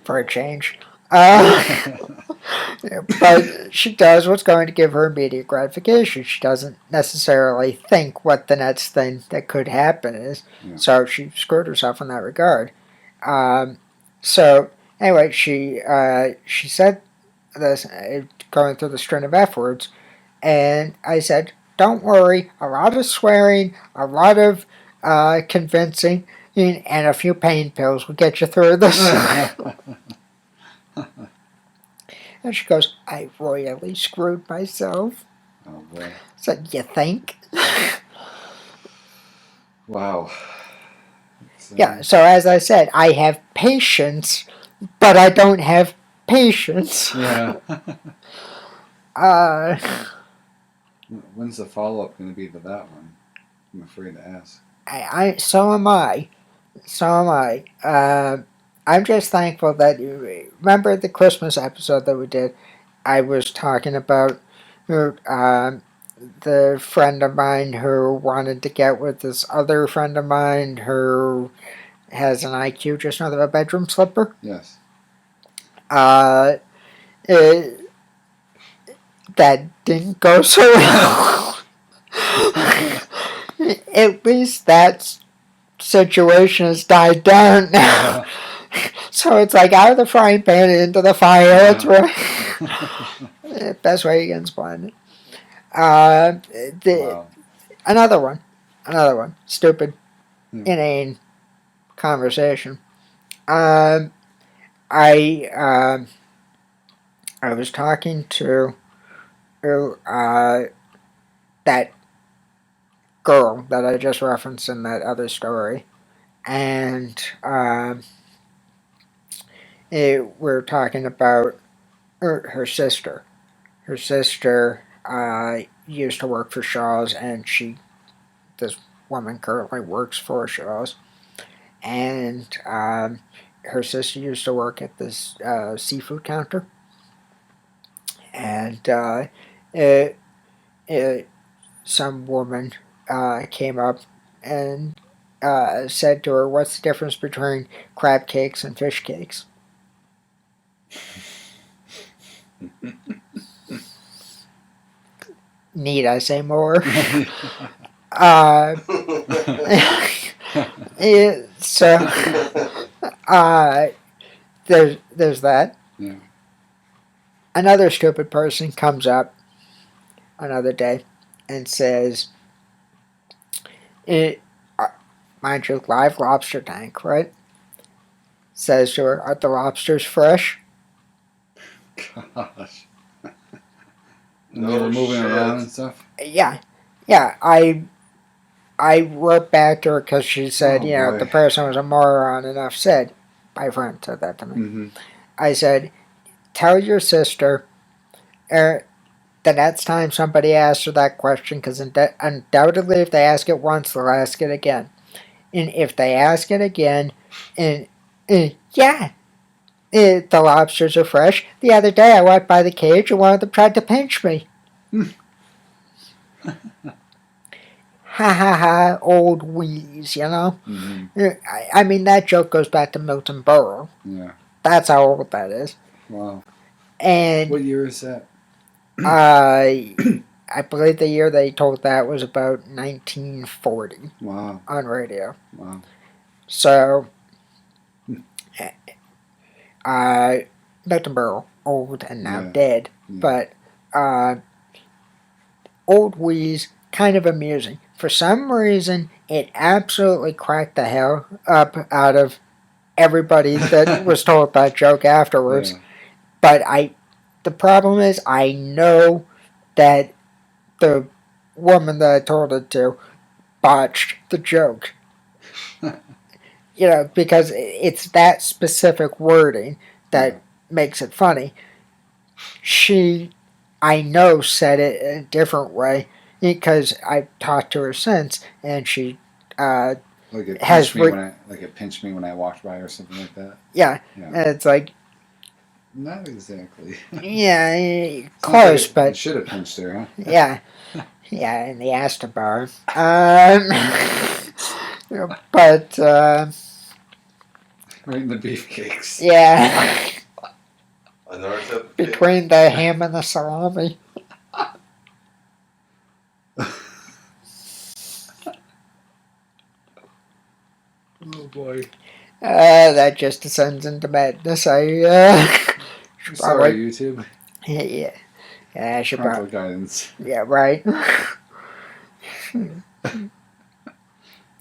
For a change. But she does what's going to give her immediate gratification. She doesn't necessarily think what the next thing that could happen is. Yeah. So she screwed herself in that regard. So anyway, she said this, going through the string of F words, and I said, don't worry, a lot of swearing, a lot of convincing, and a few pain pills will get you through this. And she goes, I royally screwed myself. Oh boy. I said, you think? Wow. Yeah, so as I said, I have patience, but I don't have patience. Yeah. Uh, When's the follow-up going to be to that one? I'm afraid to ask. so am I. So am I. I'm just thankful that remember the Christmas episode that we did. I was talking about the friend of mine who wanted to get with this other friend of mine who has an IQ just north of a bedroom slipper. Yes. Uh, it, that didn't go so well. At least that situation has died down now. So it's like out of the frying pan into the fire. That's right. Best way you can explain it. Wow. Another one. Stupid, Hmm. inane conversation. Um, I was talking to that girl that I just referenced in that other story, and we're talking about her sister. Her sister used to work for Shaw's, and this woman currently works for Shaw's, and her sister used to work at this seafood counter, and it, some woman came up and said to her, "What's the difference between crab cakes and fish cakes?" Need I say more? uh, so there's that. Yeah. Another stupid person comes up another day and says, it, mind you, live lobster tank, right? Says to her, "Are the lobsters fresh?" Gosh. And No they were moving shit. around and stuff? Yeah. I wrote back to her because she said, Oh, the boy. person was a moron. Enough said. My friend said that to me. Mm-hmm. I said, "Tell your sister the next time somebody asks her that question, because undoubtedly if they ask it once, they'll ask it again. And if they ask it again, and yeah, the lobsters are fresh. The other day I walked by the cage and one of them tried to pinch me." Ha ha ha, old wheeze, Mm-hmm. I mean, that joke goes back to Milton Berle. Yeah. That's how old that is. Wow. And What year is that? I believe the year they told that was about 1940 Wow. on radio. Wow. So, Milton Berle, old and now Yeah. dead, Yeah. but old wheeze, kind of amusing. For some reason, it absolutely cracked the hell up out of everybody that was told that joke afterwards. Yeah. But the problem is, I know that the woman that I told it to botched the joke. Because it's that specific wording that makes it funny. She, I know, said it a different way because I've talked to her since, and she Like it has pinched me when I walked by or something like that. yeah. Yeah. And it's like, Not exactly. yeah, Sounds close, like but it should have pinched her, huh? yeah, yeah, in the Astor bar. But Right in the beefcakes. yeah, Another type of between the ham and the salami. Oh boy. That just descends into madness. Sorry, YouTube. Yeah, I should Parental probably. guidance. Yeah, right.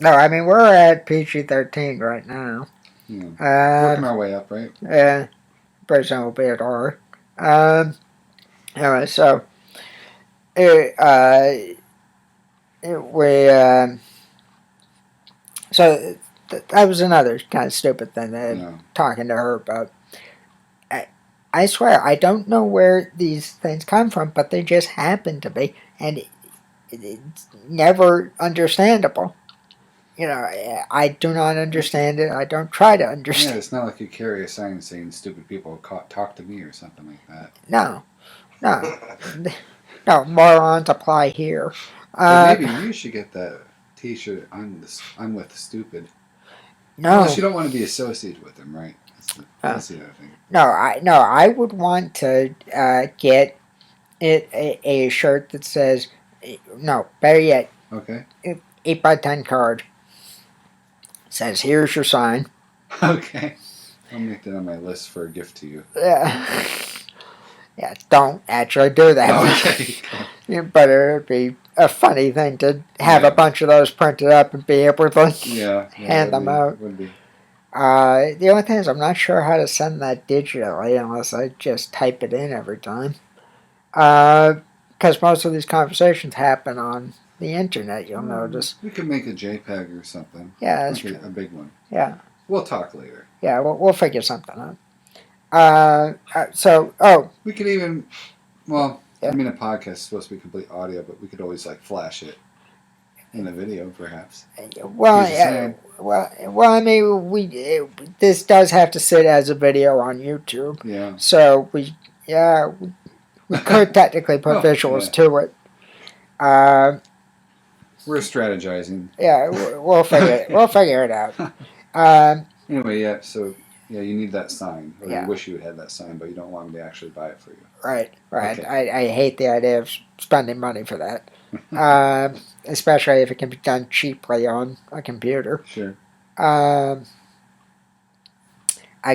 No, I mean we're at PG-13 right now. Yeah. Working our way up, right? Yeah, person will be at R. Anyway, so uh, So that was another kind of stupid thing that Yeah. talking to her about. I swear I don't know where these things come from, but they just happen to be, and it's never understandable. I do not understand it. I don't try to Yeah, understand. it's not like you carry a sign saying "stupid people talk to me" or something like that. No, no, no. Morons apply here. But maybe you should get that T-shirt. I'm with stupid. No, Unless you don't want to be associated with them, right? That's the other thing. no. I would want to get it a shirt that says no. Better yet, Okay. 8x10 card says here's your sign. Okay. I'll make that on my list for a gift to you. Yeah, don't actually do that. Okay. But it would be a funny thing to have a bunch of those printed up and be able to hand them out. Would be. The only thing is, I'm not sure how to send that digitally unless I just type it in every time. Because most of these conversations happen on the internet, you'll notice. We could make a JPEG or something. Yeah, that's like true. a big one. Yeah. We'll talk later. Yeah, we'll figure something out. We could even, well, Yeah. I mean, a podcast is supposed to be complete audio, but we could always like flash it in a video, perhaps. Well, I mean, this does have to sit as a video on YouTube. Yeah. So we could technically put visuals to it. We're strategizing. Yeah, we'll figure it out. Anyway, yeah. So yeah, you need that sign, or Yeah. you wish you had that sign, but you don't want me to actually buy it for you. Right. Okay. I hate the idea of spending money for that, especially if it can be done cheaply on a computer. Sure. I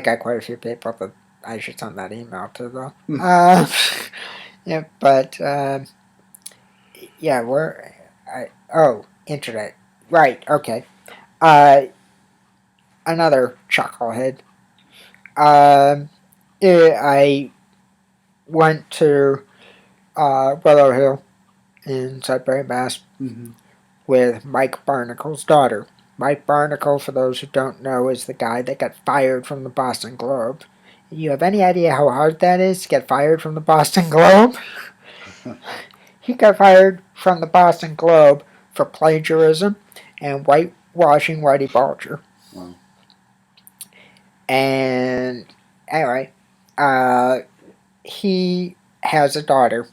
got quite a few people that I should send that email to, though. Yeah, but internet. Right. Okay. Another chucklehead. I went to Willow Hill in Sudbury, Mass. Mm-hmm. With Mike Barnacle's daughter. Mike Barnacle, for those who don't know, is the guy that got fired from the Boston Globe. You have any idea how hard that is to get fired from the Boston Globe? He got fired from the Boston Globe for plagiarism and whitewashing Whitey Bulger. Wow. And anyway, he has a daughter.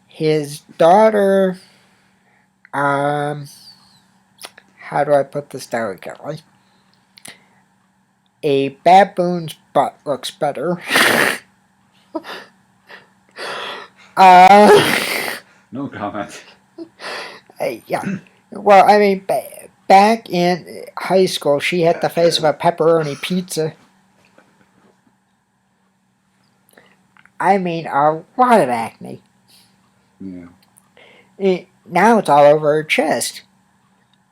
His daughter, how do I put this delicately? A baboon's butt looks better. No comment. Yeah. Well, I mean, back in high school, she had the face of a pepperoni pizza. I mean, a lot of acne. Yeah. Now it's all over her chest.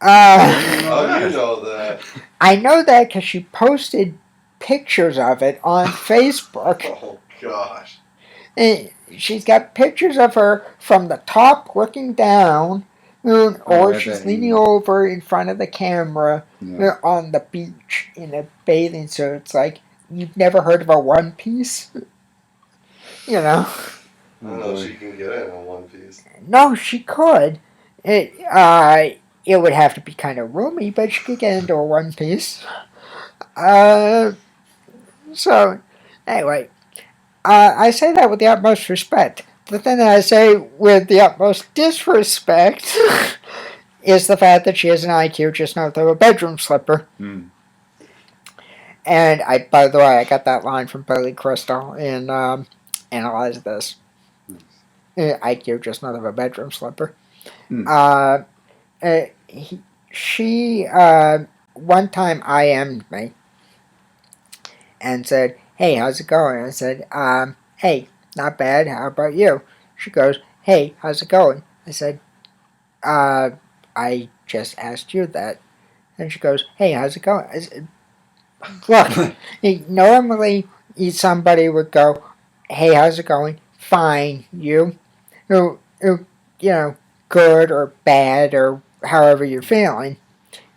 How do you know that? I know that because she posted pictures of it on Facebook. Oh, gosh. She's got pictures of her from the top looking down, or she's leaning over in front of the camera on the beach in a bathing suit. It's like, you've never heard of a One Piece? You know? I don't know if she can get in a one piece. No, she could. It would have to be kind of roomy, but she could get into a one piece. So, anyway, I say that with the utmost respect. The thing that I say with the utmost disrespect is the fact that she has an IQ just north of a bedroom slipper. Mm. And by the way, I got that line from Billy Crystal in Analyze This. IQ just north of a bedroom slipper. Mm. She one time IM'd me and said, "Hey, how's it going?" I said, "Hey, not bad. How about you?" She goes, "Hey, how's it going?" I said, "I just asked you that." And she goes, "Hey, how's it going?" I said, "Look, normally somebody would go, 'Hey, how's it going?' Fine, you know, good or bad or however you're feeling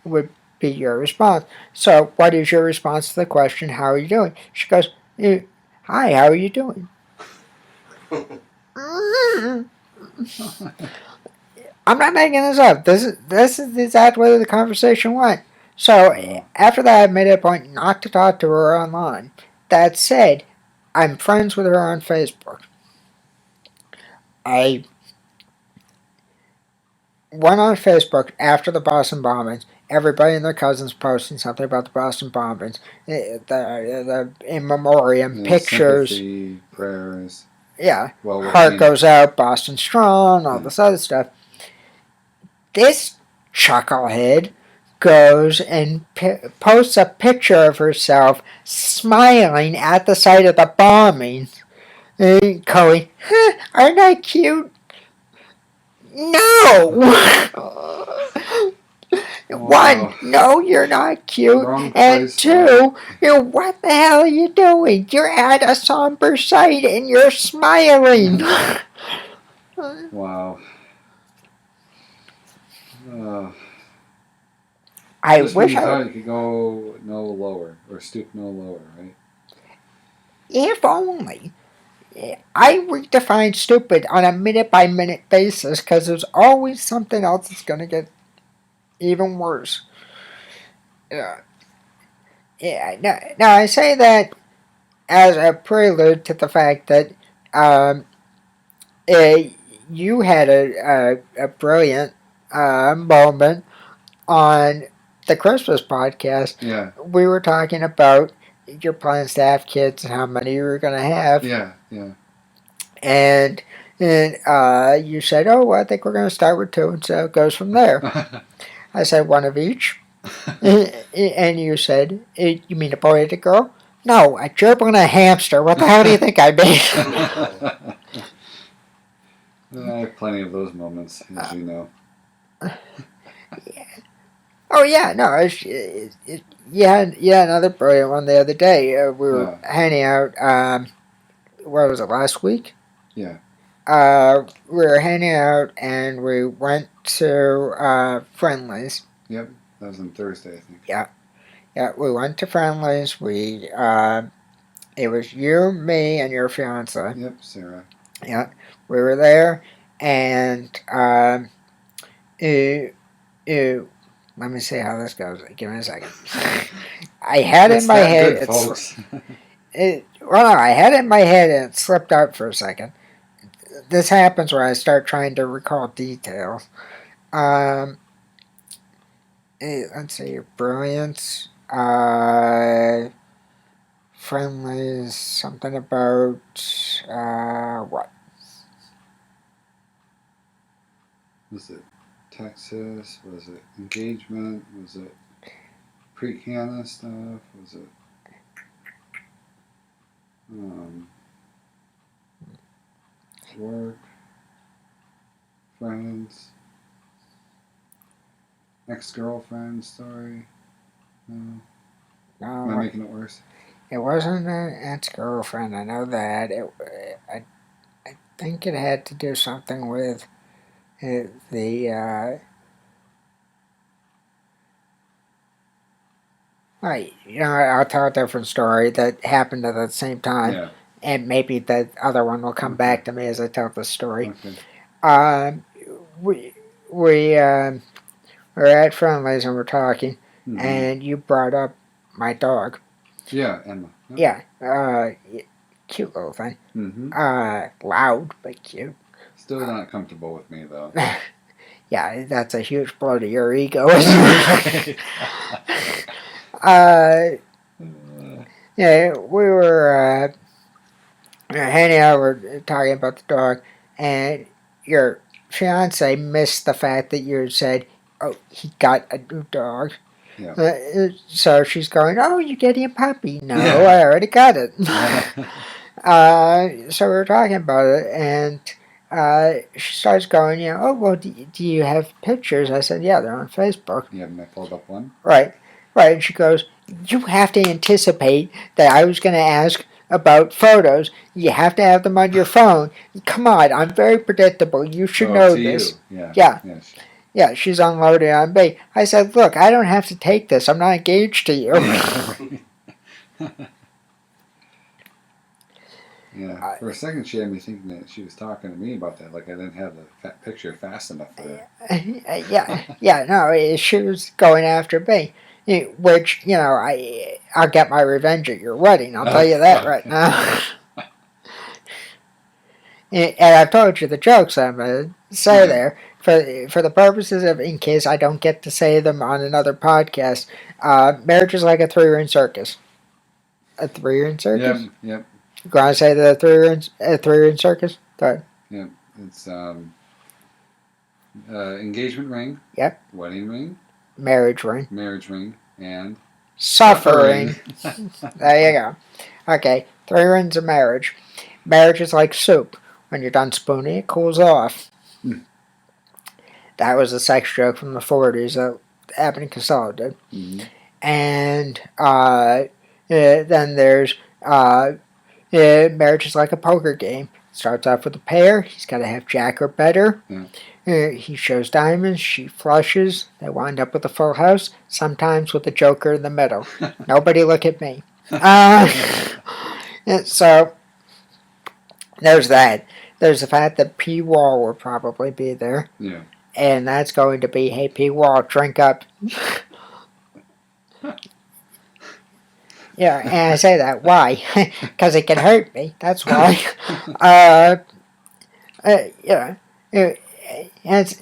would be your response. So, what is your response to the question, how are you doing? She goes, hi, how are you doing? I'm not making this up. This is the exact way the conversation went. So, after that, I made it a point not to talk to her online. That said, I'm friends with her on Facebook. I went on Facebook after the Boston bombings. Everybody and their cousins posting something about the Boston bombings, the in memoriam pictures, sympathy, prayers. Yeah, heart goes out, Boston strong, all this other stuff. This chucklehead goes and posts a picture of herself smiling at the site of the bombing, and going, "Aren't I cute?" No. One, no, you're not cute. And two, what the hell are you doing? You're at a somber site and you're smiling. Wow. I just wish when you thought you could go no lower or stoop no lower, right? If only. I redefine stupid on a minute by minute basis because there's always something else that's going to get even worse. Now, I say that as a prelude to the fact that you had a brilliant moment on the Christmas podcast. Yeah. We were talking about your plans to have kids and how many you were going to have. Yeah. And you said, "Oh, well, I think we're going to start with 2, and so it goes from there." I said, "One of each." And you said, "You mean a boy and a girl?" "No, a gerbil and a hamster. What the hell do you think I mean?" I have plenty of those moments, as you know. Oh yeah, no. You had another brilliant one the other day. We were hanging out. What was it, last week? Yeah. We were hanging out and we went to Friendly's. Yep, that was on Thursday, I think. Yeah, we went to Friendly's. It was you, me, and your fiance. Yep, Sarah. Yeah, we were there, and let me see how this goes. Give me a second. I had it in my head. Good, folks. I had it in my head and it slipped out for a second. This happens where I start trying to recall details. Let's see, brilliance. Friendly, something about what? Was it Texas? Was it engagement? Was it pre-Canada stuff? Was it work? Friends? Ex-girlfriend story? No. Am I making it worse? It wasn't an ex-girlfriend. I know that. I think it had to do something with the. I'll tell a different story that happened at the same time, and maybe the other one will come back to me as I tell the story. Okay. We were at Friendly's and we're talking, and you brought up my dog. Yeah, Emma. Yeah, cute little thing. Loud but cute. Still not comfortable with me though. Yeah, that's a huge blow to your ego. Yeah, we were hanging out, we're talking about the dog, and your fiance missed the fact that you said, "Oh, he got a new dog." Yeah. So she's going, "Oh, you're getting a puppy?" "No, I already got it." So we were talking about it, and she starts going, "Oh, well, do you have pictures?" I said, "Yeah, they're on Facebook." Yeah, and I pulled up one. Right. And she goes, "You have to anticipate that I was going to ask, about photos. You have to have them on your phone. Come on, I'm very predictable. You should know to this. you. Yeah. Yeah, Yes. yeah, she's unloaded on me. I said, look, I don't have to take this. I'm not engaged to you. Yeah. For a second, she had me thinking that she was talking to me about that. Like I didn't have the picture fast enough for her. yeah, no, she was going after me. Which, I'll get my revenge at your wedding. I'll tell you that right now. And I've told you the jokes I'm going to say there. For the purposes of, in case I don't get to say them on another podcast, marriage is like a 3-ring circus. A 3-ring circus? Yep. You want to say the 3-ring circus? Go ahead. Yep. It's engagement ring. Yep. Wedding ring. Marriage ring. Marriage ring. And suffering. There you go. Okay, 3 rings of marriage. Marriage is like soup. When you're done spooning, it cools off. That was a sex joke from the 40s that Abbott and Costello did. Mm-hmm. And then there's marriage is like a poker game. Starts off with a pair. He's got to have jack or better. He shows diamonds. She flushes. They wind up with a full house. Sometimes with a joker in the middle. Nobody look at me. So there's that. There's the fact that P. Wall will probably be there. Yeah. And that's going to be, hey, P. Wall, drink up. Yeah, and I say that. Why? Because it can hurt me. That's why. It's,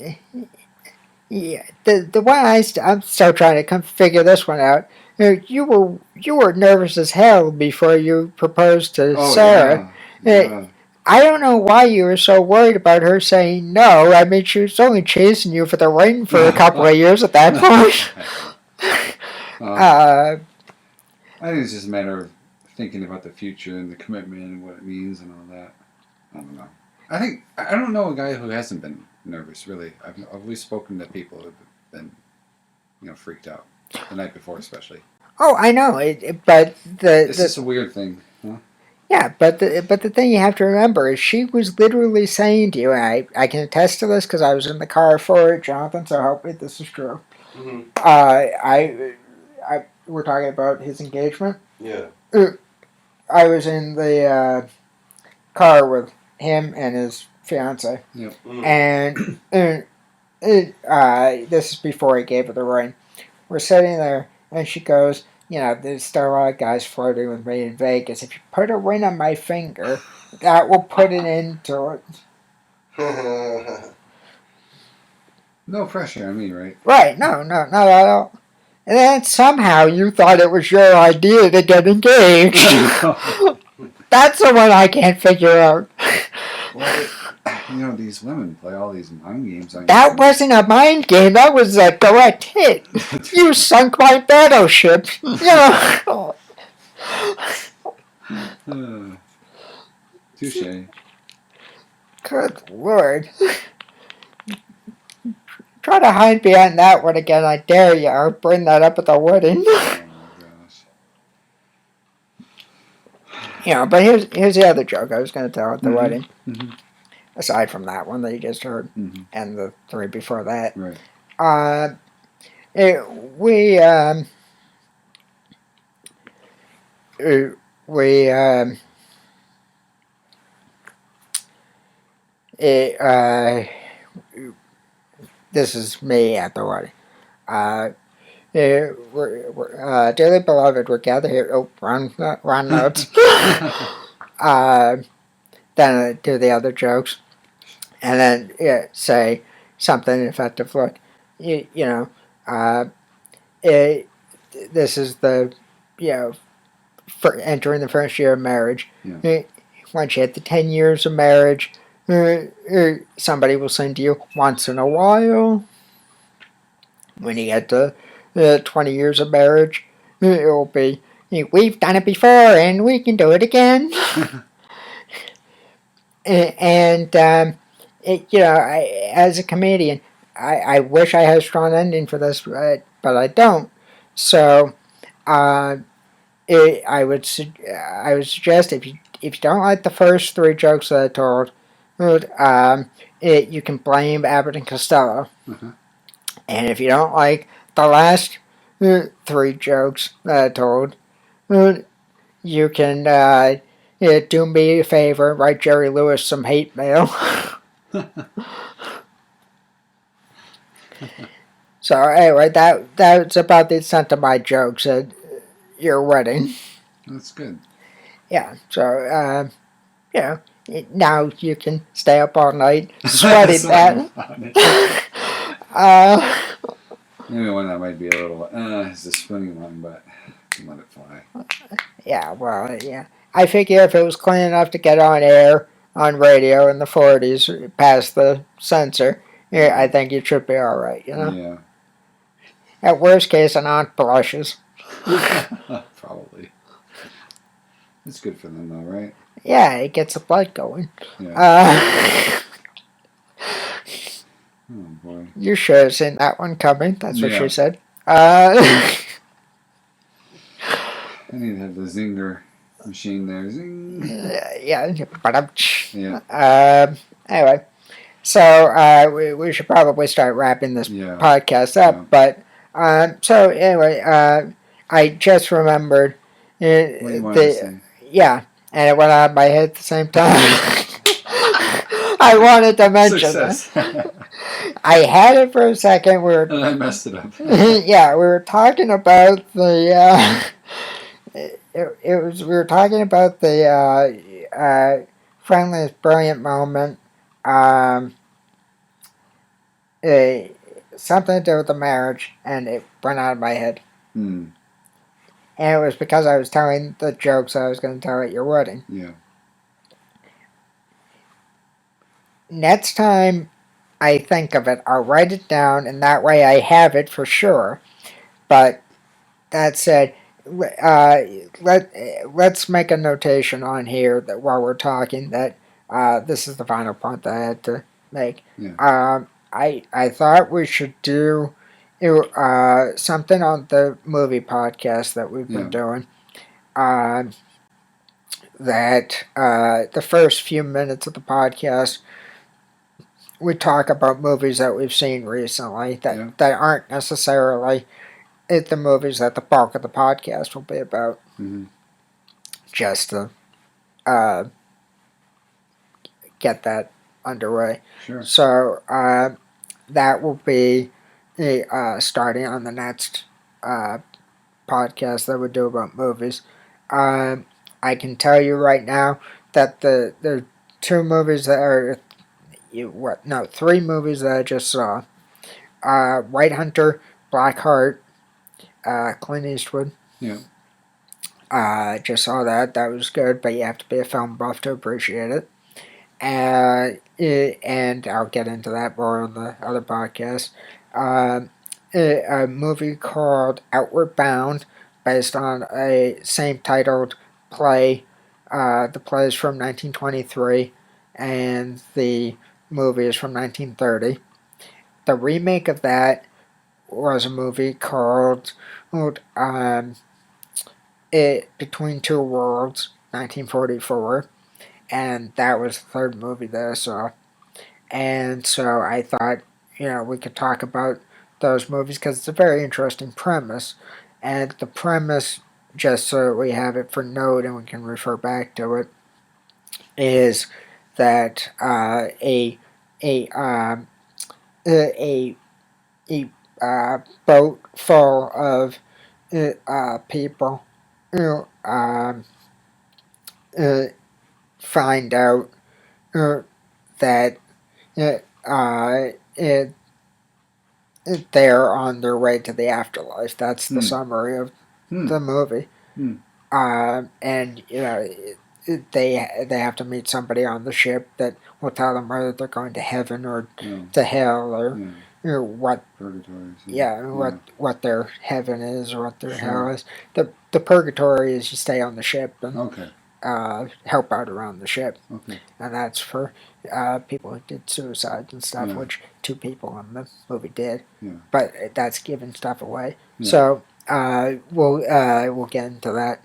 the way I'm still trying to figure this one out. You were nervous as hell before you proposed to Sarah. Yeah. I don't know why you were so worried about her saying no. I mean, she was only chasing you for the ring for a couple of years at that point. I think it's just a matter of thinking about the future and the commitment and what it means and all that. I don't know. I don't know a guy who hasn't been nervous, really. I've always spoken to people who have been, freaked out the night before, especially. Oh, I know, but it's just a weird thing. Huh? Yeah, but the thing you have to remember is she was literally saying to you, and I can attest to this because I was in the car for it, Jonathan. So help me, this is true. Mm-hmm. We're talking about his engagement. Yeah. I was in the car with him and his fiance, and this is before he gave her the ring. We're sitting there, and she goes, there's still a lot of guys flirting with me in Vegas. If you put a ring on my finger, that will put an end to it. No pressure on me, right? Right, no, not at all. And then somehow you thought it was your idea to get engaged. That's the one I can't figure out. Well, these women play all these mind games on That wasn't a mind game. That was a direct hit. You sunk my battleship. Touche. Good Lord. Try to hide behind that one again, I dare you. I'll bring that up at the wedding. Oh my gosh. But here's the other joke I was going to tell at the wedding. Mm-hmm. Aside from that one that you just heard, and the 3 before that. Right. This is me at the wedding. Dearly beloved, we're gathered here. Oh, wrong notes. Then I do the other jokes, and then say something effective like, this is the, for entering the first year of marriage. Once you hit the 10 years of marriage, somebody will sing to you once in a while. When you get to 20 years of marriage, it will be, we've done it before and we can do it again. And as a comedian, I wish I had a strong ending for this, but I don't. So, I would suggest if you don't like the first three jokes that I told, you can blame Abbott and Costello, Uh-huh. and if you don't like the last three jokes that I told, you can do me a favor, write Jerry Lewis some hate mail. So anyway, that's about the extent of my jokes at your wedding. That's good. Yeah. So now you can stay up all night sweating that. Maybe one that might be a little is the swinging one, but let it fly. Yeah. Well, yeah. I figure if it was clean enough to get on air on radio in the 40s past the censor, yeah, I think it should be all right. Yeah. At worst case, an aunt blushes. Probably. It's good for them, though, right? Yeah, it gets the blood going. Yeah. Oh boy. You should have seen that one coming. That's what she said. I need to have the zinger machine there. Zing. Yeah. Yeah. Anyway, so we should probably start wrapping this podcast up. Yeah. But so anyway, I just remembered what you wanted to say. Yeah, and it went out of my head at the same time. I wanted to mention that. I had it for a second. And I messed it up. Yeah, we were talking about the. We were talking about the friendliest brilliant moment. Something to do with the marriage, and it went out of my head. Hmm. And it was because I was telling the jokes I was going to tell at your wedding. Yeah. Next time I think of it, I'll write it down, and that way I have it for sure. But that said, let's make a notation on here that while we're talking that this is the final point that I had to make. Yeah. I thought we should do something on the movie podcast that we've been doing. That the first few minutes of the podcast, we talk about movies that we've seen recently that aren't necessarily the movies that the bulk of the podcast will be about. Mm-hmm. Just to get that underway. Sure. So that will be starting on the next podcast that we do about movies. I can tell you right now that the two movies that are three movies that I just saw. White Hunter, Black Heart, Clint Eastwood. Yeah. Just saw that. That was good, but you have to be a film buff to appreciate it. And I'll get into that more on the other podcast. A movie called Outward Bound, based on a same-titled play. The play is from 1923, and the movie is from 1930. The remake of that was a movie called Between Two Worlds, 1944, and that was the third movie that I saw. And so I thought, we could talk about those movies because it's a very interesting premise. And the premise, just so we have it for note and we can refer back to it, is that a boat full of people find out that they're on their way to the afterlife. That's the summary of the movie. And they have to meet somebody on the ship that will tell them whether they're going to heaven or to hell or what what their heaven is or what their hell is. The purgatory is you stay on the ship and help out around the ship, and that's for people who did suicides and stuff, which two people in the movie did. But that's giving stuff away. So we'll get into that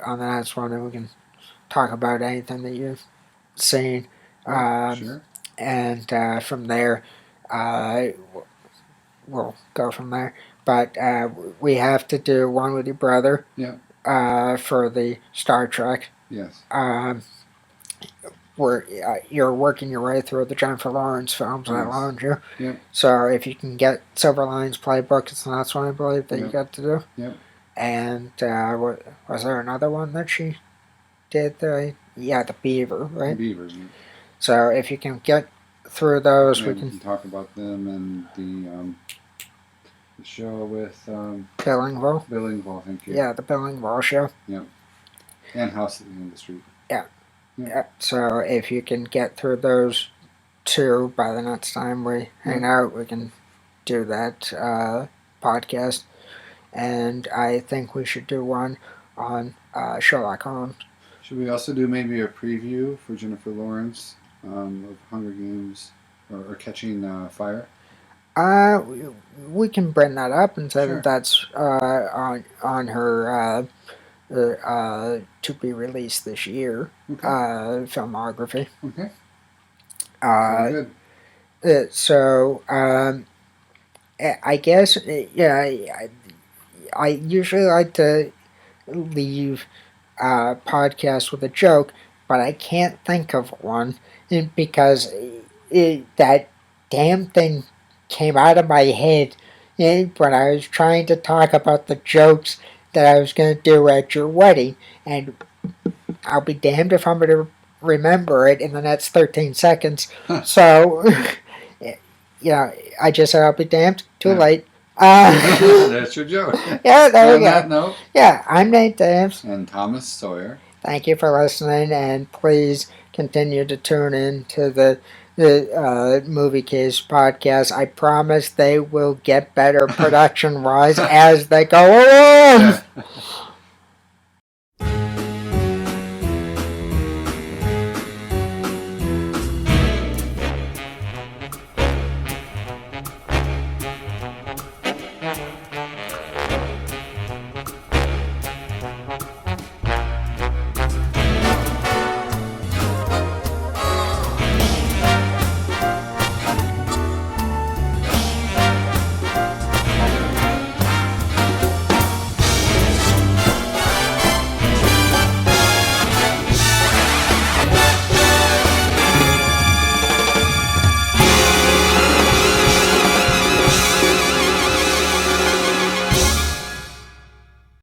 on the next one, and we can talk about anything that you've seen. Sure. And from there, uh, we'll go from there. But we have to do one with your brother. Yeah. For the Star Trek. Yes. Where you're working your way through the Jennifer Lawrence films that loaned you. Yep. So if you can get Silver Linings Playbook, it's the last one I believe that you got to do. Yep. And was there another one that she did? The Beaver, right? Beaver. So if you can get through those, we can talk about them and the show with Billingville. Billingville, thank you. Yeah, the Billingville show. Yep. And House of the Industry. Yeah. So if you can get through those two by the next time we hang out, we can do that podcast. And I think we should do one on Sherlock Holmes. Should we also do maybe a preview for Jennifer Lawrence of Hunger Games or Catching Fire? We can bring that up and say Sure. that that's on her to be released this year filmography. Okay. Good. So I guess I usually like to leave podcasts with a joke, but I can't think of one because that damn thing came out of my head when I was trying to talk about the jokes that I was going to do at your wedding, and I'll be damned if I'm going to remember it in the next 13 seconds. So, I just said I'll be damned. Too late. That's your joke. Yeah, there we go. On that note. Yeah, I'm Nate Taves. And Thomas Sawyer. Thank you for listening, and please continue to tune in to the Movie Case podcast. I promise they will get better production-wise as they go along.